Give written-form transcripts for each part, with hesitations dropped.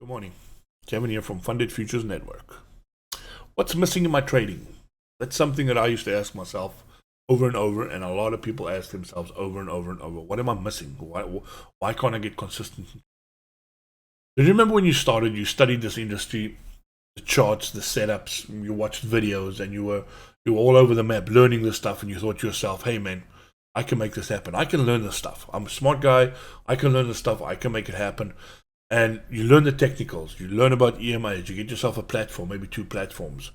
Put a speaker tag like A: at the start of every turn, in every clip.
A: Good morning. Kevin here from Funded Futures Network. What's missing in my trading? That's something that I used to ask myself over and over, and a lot of people ask themselves over and over and over. What am I missing? Why can't I get consistent? Do you remember when you started, you studied this industry, the charts, the setups, you watched videos, and you were all over the map learning this stuff, and you thought to yourself, hey man, I can make this happen. I can learn this stuff. I'm a smart guy. I can learn this stuff. I can make it happen. And you learn the technicals. You learn about EMAs. You get yourself a platform, maybe two platforms.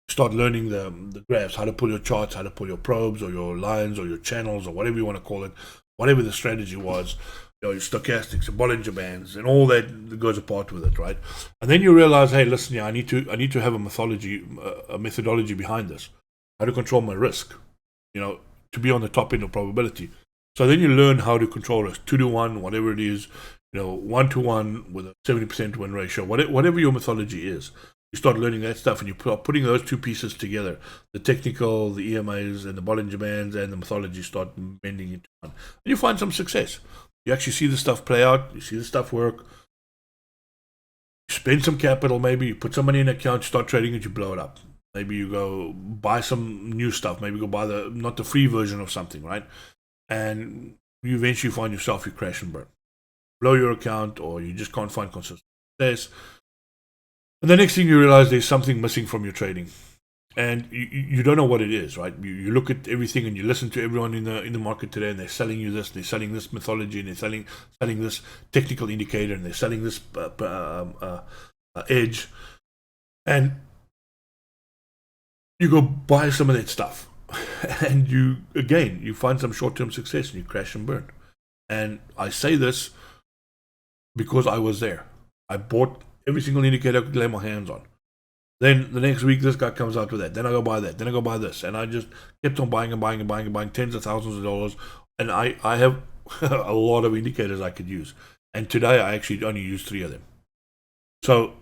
A: You start learning the graphs, how to pull your charts, how to pull your probes or your lines or your channels or whatever you want to call it, whatever the strategy was, your stochastics, your Bollinger Bands, and all that goes apart with it, right? And then you realize, hey, listen, yeah, I need to have a methodology behind this, how to control my risk, to be on the top end of probability. So then you learn how to control risk, 2-to-1, whatever it is, 1-to-1 with a 70% win ratio, whatever your methodology is. You start learning that stuff, and you start putting those two pieces together, the technical, the EMAs, and the Bollinger Bands, and the methodology start bending into one. And you find some success. You actually see the stuff play out, you see the stuff work, you spend some capital, maybe you put some money in an account, you start trading it, you blow it up. Maybe you go buy some new stuff, maybe go buy not the free version of something, right? And you eventually find yourself, you crash and burn. Blow your account, or you just can't find consistent success. And the next thing you realize, there's something missing from your trading, and you don't know what it is, right? You look at everything and you listen to everyone in the market today, and they're selling you this, they're selling this methodology, and they're selling this technical indicator, and they're selling this edge, and you go buy some of that stuff, and you find some short-term success, and you crash and burn. And I say this because I was there. I bought every single indicator I could lay my hands on. Then the next week, this guy comes out with that. Then I go buy that. Then I go buy this. And I just kept on buying and buying and buying and buying tens of thousands of dollars. And I have a lot of indicators I could use. And today, I actually only use 3 of them. So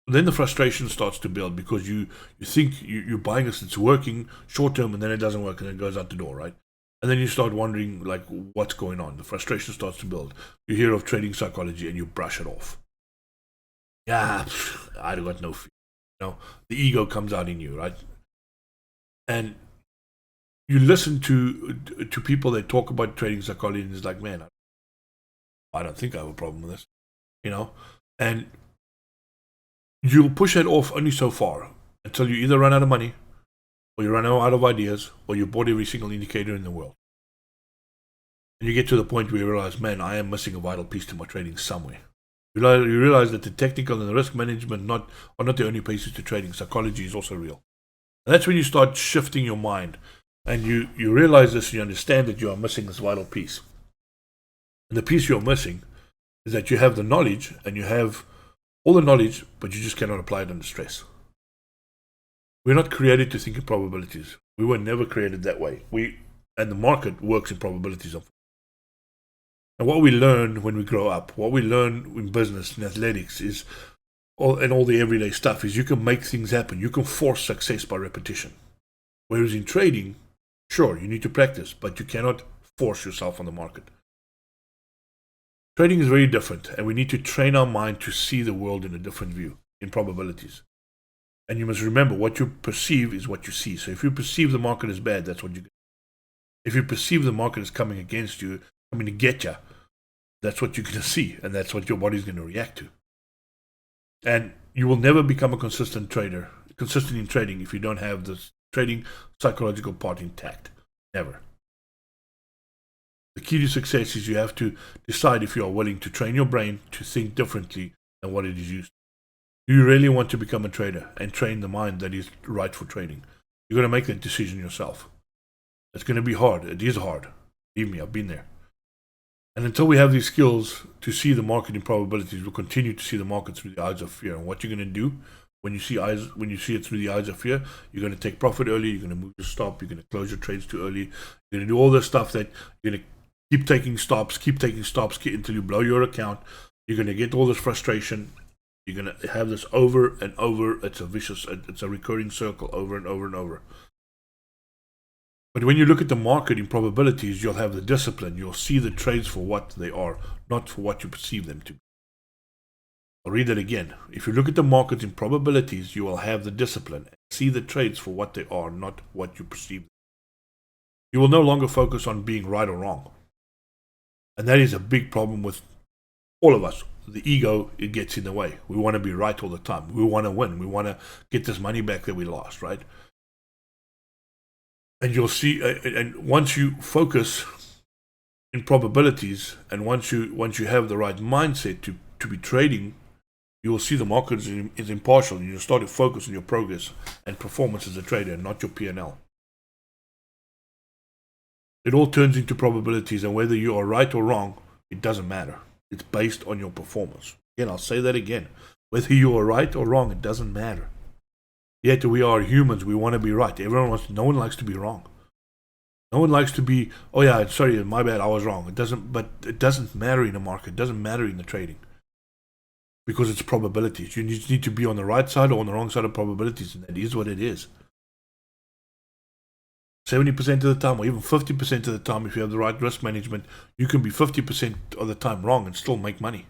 A: then the frustration starts to build, because you think you're buying this, it's working short term, and then it doesn't work, and it goes out the door, right? And then you start wondering, like, what's going on? The frustration starts to build. You hear of trading psychology, and you brush it off. Yeah, I got no fear. The ego comes out in you, right? And you listen to people that talk about trading psychology, and it's like, man, I don't think I have a problem with this, And you'll push it off only so far until you either run out of money, or you run out of ideas, or you bought every single indicator in the world. And you get to the point where you realize, man, I am missing a vital piece to my trading somewhere. You realize that the technical and the risk management are not the only pieces to trading. Psychology is also real. And that's when you start shifting your mind, and you realize this, and you understand that you are missing this vital piece. And the piece you're missing is that you have the knowledge, and you have all the knowledge, but you just cannot apply it under stress. We're not created to think in probabilities. We were never created that way. And the market works in probabilities. And what we learn when we grow up, what we learn in business and athletics is, all the everyday stuff, is you can make things happen. You can force success by repetition. Whereas in trading, sure, you need to practice, but you cannot force yourself on the market. Trading is very different, and we need to train our mind to see the world in a different view, in probabilities. And you must remember, what you perceive is what you see. So if you perceive the market as bad, that's what you get. If you perceive the market as coming against you, coming to get you, that's what you're going to see, and that's what your body's going to react to. And you will never become a consistent in trading, if you don't have this trading psychological part intact. Never. The key to success is you have to decide if you are willing to train your brain to think differently than what it is used to. Do you really want to become a trader and train the mind that is right for trading? You're going to make that decision yourself. It's going to be hard. It is hard. Believe me, I've been there. And until we have these skills to see the market in probabilities, we'll continue to see the market through the eyes of fear. And what you're going to do when you see it through the eyes of fear, you're going to take profit early, you're going to move your stop, you're going to close your trades too early, you're going to do all this stuff that you're going to keep taking stops until you blow your account. You're going to get all this frustration. You're going to have this over and over. It's a recurring circle over and over and over. But when you look at the market in probabilities, you'll have the discipline. You'll see the trades for what they are, not for what you perceive them to be. I'll read that again. If you look at the markets in probabilities, you will have the discipline and see the trades for what they are, not what you perceive. You will no longer focus on being right or wrong. And that is a big problem with all of us. The ego, it gets in the way. We want to be right all the time. We want to win. We want to get this money back that we lost, right? And you'll see, and once you focus in probabilities, and once you have the right mindset to be trading, you will see the market is impartial, and you'll start to focus on your progress and performance as a trader, and not your P&L. It all turns into probabilities, and whether you are right or wrong, it doesn't matter. It's based on your performance. Again, I'll say that again. Whether you are right or wrong, it doesn't matter. Yet we are humans. We want to be right. No one likes to be wrong. No one likes to be, oh yeah, sorry, my bad, I was wrong. But it doesn't matter in the market. It doesn't matter in the trading. Because it's probabilities. You need to be on the right side or on the wrong side of probabilities, and that is what it is. 70% of the time, or even 50% of the time, if you have the right risk management, you can be 50% of the time wrong and still make money.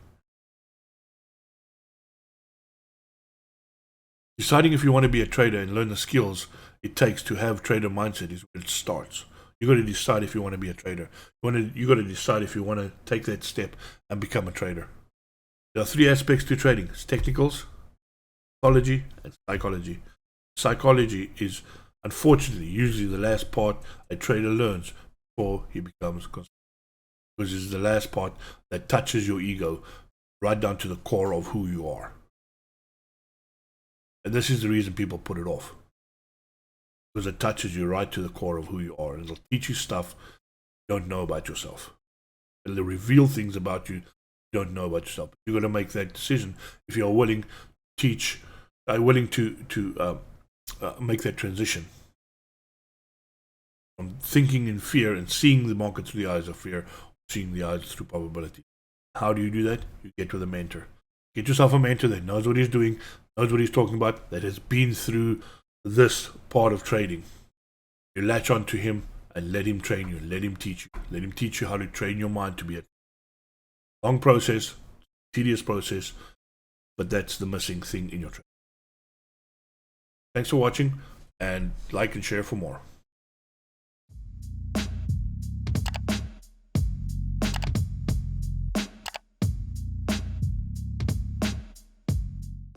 A: Deciding if you want to be a trader and learn the skills it takes to have trader mindset is where it starts. You got to decide if you want to be a trader. You got to decide if you want to take that step and become a trader. There are three aspects to trading: it's technicals, psychology, and psychology. Psychology is, unfortunately, usually the last part a trader learns before he becomes consistent, because it's the last part that touches your ego right down to the core of who you are. And this is the reason people put it off, because it touches you right to the core of who you are, and it'll teach you stuff you don't know about yourself. It'll reveal things about you don't know about yourself. You're going to make that decision if you're willing to make that transition from thinking in fear and seeing the market through the eyes of fear, seeing the eyes through probability. How do you do that? You get with a mentor. Get yourself a mentor that knows what he's doing, knows what he's talking about, that has been through this part of trading. You latch on to him and let him train you, let him teach you. Let him teach you how to train your mind to be a long process, tedious process, but that's the missing thing in your trade. Thanks for watching, and like and share for more.